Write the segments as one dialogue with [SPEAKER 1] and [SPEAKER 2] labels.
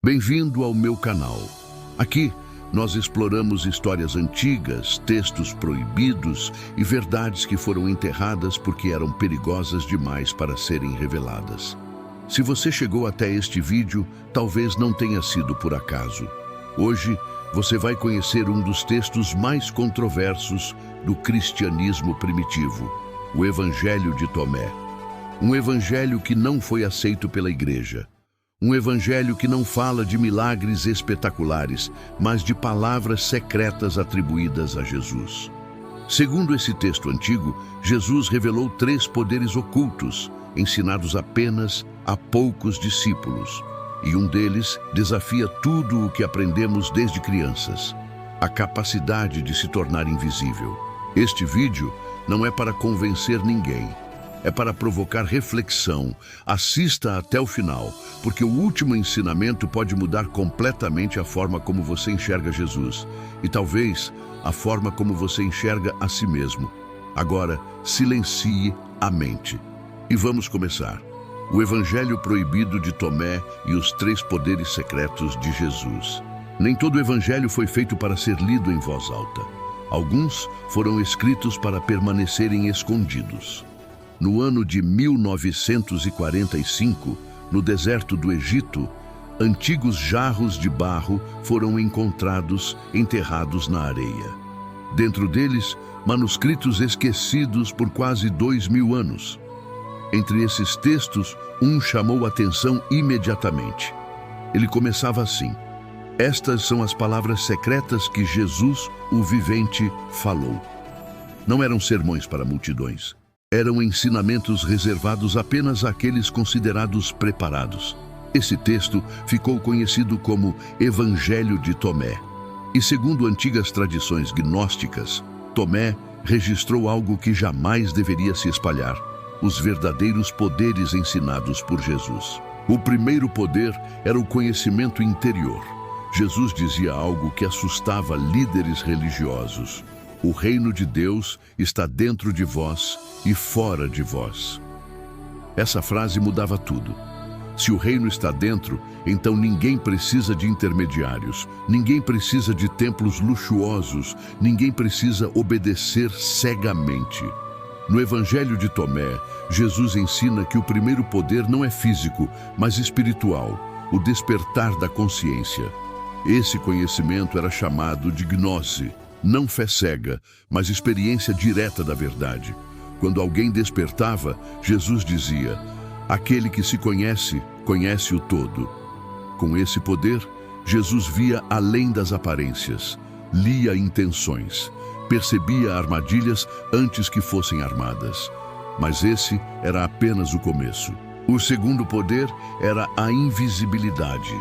[SPEAKER 1] Bem-vindo ao meu canal. Aqui nós exploramos histórias antigas, textos proibidos e verdades que foram enterradas porque eram perigosas demais para serem reveladas. Se você chegou até este vídeo, talvez não tenha sido por acaso. Hoje você vai conhecer um dos textos mais controversos do cristianismo primitivo, o Evangelho de Tomé. Um evangelho que não foi aceito pela igreja. Um evangelho que não fala de milagres espetaculares, mas de palavras secretas atribuídas a Jesus. Segundo esse texto antigo, Jesus revelou 3 poderes ocultos, ensinados apenas a poucos discípulos. E um deles desafia tudo o que aprendemos desde crianças: a capacidade de se tornar invisível. Este vídeo não é para convencer ninguém. É para provocar reflexão. Assista até o final, porque o último ensinamento pode mudar completamente a forma como você enxerga Jesus e talvez a forma como você enxerga a si mesmo. Agora, silencie a mente. E vamos começar. O Evangelho proibido de Tomé e os 3 poderes secretos de Jesus. Nem todo evangelho foi feito para ser lido em voz alta. Alguns foram escritos para permanecerem escondidos. No ano de 1945, no deserto do Egito, antigos jarros de barro foram encontrados enterrados na areia. Dentro deles, manuscritos esquecidos por quase 2000 anos. Entre esses textos, um chamou a atenção imediatamente. Ele começava assim: "Estas são as palavras secretas que Jesus, o vivente, falou." Não eram sermões para multidões. Eram ensinamentos reservados apenas àqueles considerados preparados. Esse texto ficou conhecido como Evangelho de Tomé. E segundo antigas tradições gnósticas, Tomé registrou algo que jamais deveria se espalhar: os verdadeiros poderes ensinados por Jesus. O primeiro poder era o conhecimento interior. Jesus dizia algo que assustava líderes religiosos: "O reino de Deus está dentro de vós e fora de vós." Essa frase mudava tudo. Se o reino está dentro, então ninguém precisa de intermediários, ninguém precisa de templos luxuosos, ninguém precisa obedecer cegamente. No Evangelho de Tomé, Jesus ensina que o primeiro poder não é físico, mas espiritual, o despertar da consciência. Esse conhecimento era chamado de gnose. Não fé cega, mas experiência direta da verdade. Quando alguém despertava, Jesus dizia: "Aquele que se conhece, conhece o todo." Com esse poder, Jesus via além das aparências, lia intenções, percebia armadilhas antes que fossem armadas. Mas esse era apenas o começo. O segundo poder era a invisibilidade.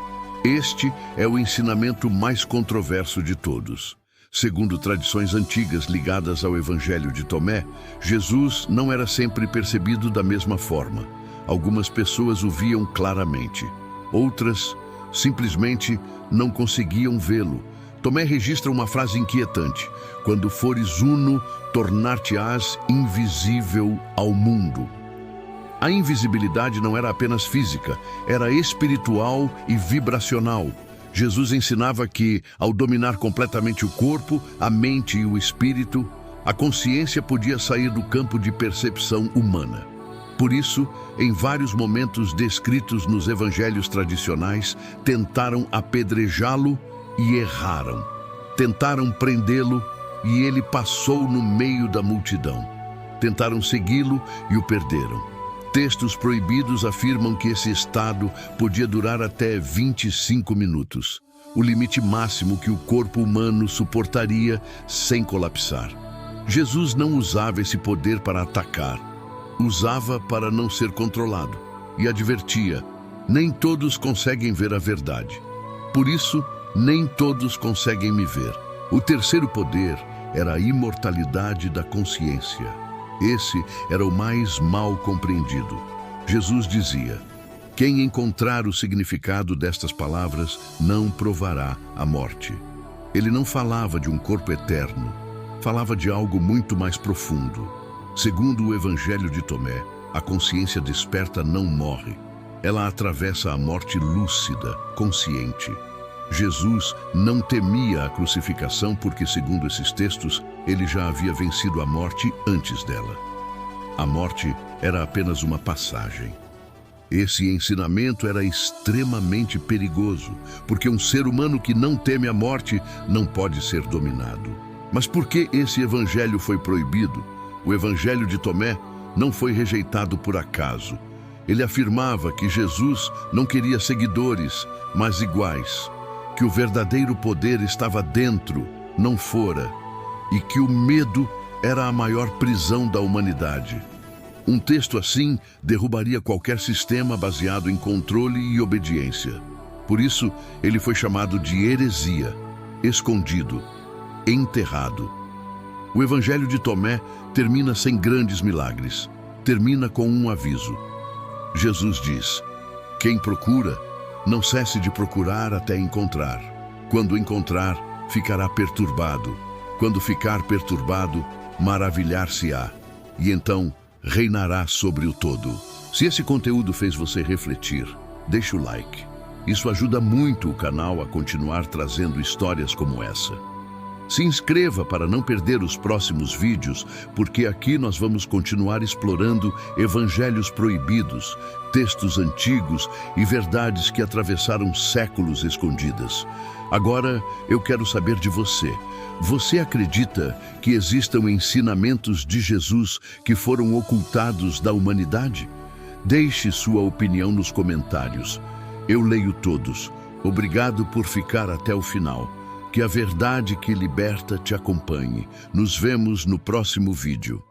[SPEAKER 1] Este é o ensinamento mais controverso de todos. Segundo tradições antigas ligadas ao Evangelho de Tomé, Jesus não era sempre percebido da mesma forma. Algumas pessoas o viam claramente. Outras simplesmente não conseguiam vê-lo. Tomé registra uma frase inquietante: "Quando fores uno, tornar-te-ás invisível ao mundo." A invisibilidade não era apenas física, era espiritual e vibracional. Jesus ensinava que, ao dominar completamente o corpo, a mente e o espírito, a consciência podia sair do campo de percepção humana. Por isso, em vários momentos descritos nos evangelhos tradicionais, tentaram apedrejá-lo e erraram. Tentaram prendê-lo e ele passou no meio da multidão. Tentaram segui-lo e o perderam. Textos proibidos afirmam que esse estado podia durar até 25 minutos, o limite máximo que o corpo humano suportaria sem colapsar. Jesus não usava esse poder para atacar, usava para não ser controlado, e advertia: "Nem todos conseguem ver a verdade. Por isso, nem todos conseguem me ver." O terceiro poder era a imortalidade da consciência. Esse era o mais mal compreendido. Jesus dizia: "Quem encontrar o significado destas palavras não provará a morte." Ele não falava de um corpo eterno, falava de algo muito mais profundo. Segundo o Evangelho de Tomé, a consciência desperta não morre. ela atravessa a morte lúcida, consciente. Jesus não temia a crucificação porque, segundo esses textos, ele já havia vencido a morte antes dela. A morte era apenas uma passagem. Esse ensinamento era extremamente perigoso, porque um ser humano que não teme a morte não pode ser dominado. Mas por que esse evangelho foi proibido? O evangelho de Tomé não foi rejeitado por acaso. Ele afirmava que Jesus não queria seguidores, mas iguais, que o verdadeiro poder estava dentro, não fora, e que o medo era a maior prisão da humanidade. Um texto assim derrubaria qualquer sistema baseado em controle e obediência. Por isso, ele foi chamado de heresia, escondido, enterrado. O Evangelho de Tomé termina sem grandes milagres. Termina com um aviso. Jesus diz: quem procura, não cesse de procurar até encontrar. Quando encontrar, ficará perturbado. Quando ficar perturbado, maravilhar-se-á. E então, reinará sobre o todo. Se esse conteúdo fez você refletir, deixe o like. Isso ajuda muito o canal a continuar trazendo histórias como essa. Se inscreva para não perder os próximos vídeos, porque aqui nós vamos continuar explorando evangelhos proibidos, textos antigos e verdades que atravessaram séculos escondidas. Agora, eu quero saber de você. Você acredita que existam ensinamentos de Jesus que foram ocultados da humanidade? Deixe sua opinião nos comentários. Eu leio todos. Obrigado por ficar até o final. Que a verdade que liberta te acompanhe. Nos vemos no próximo vídeo.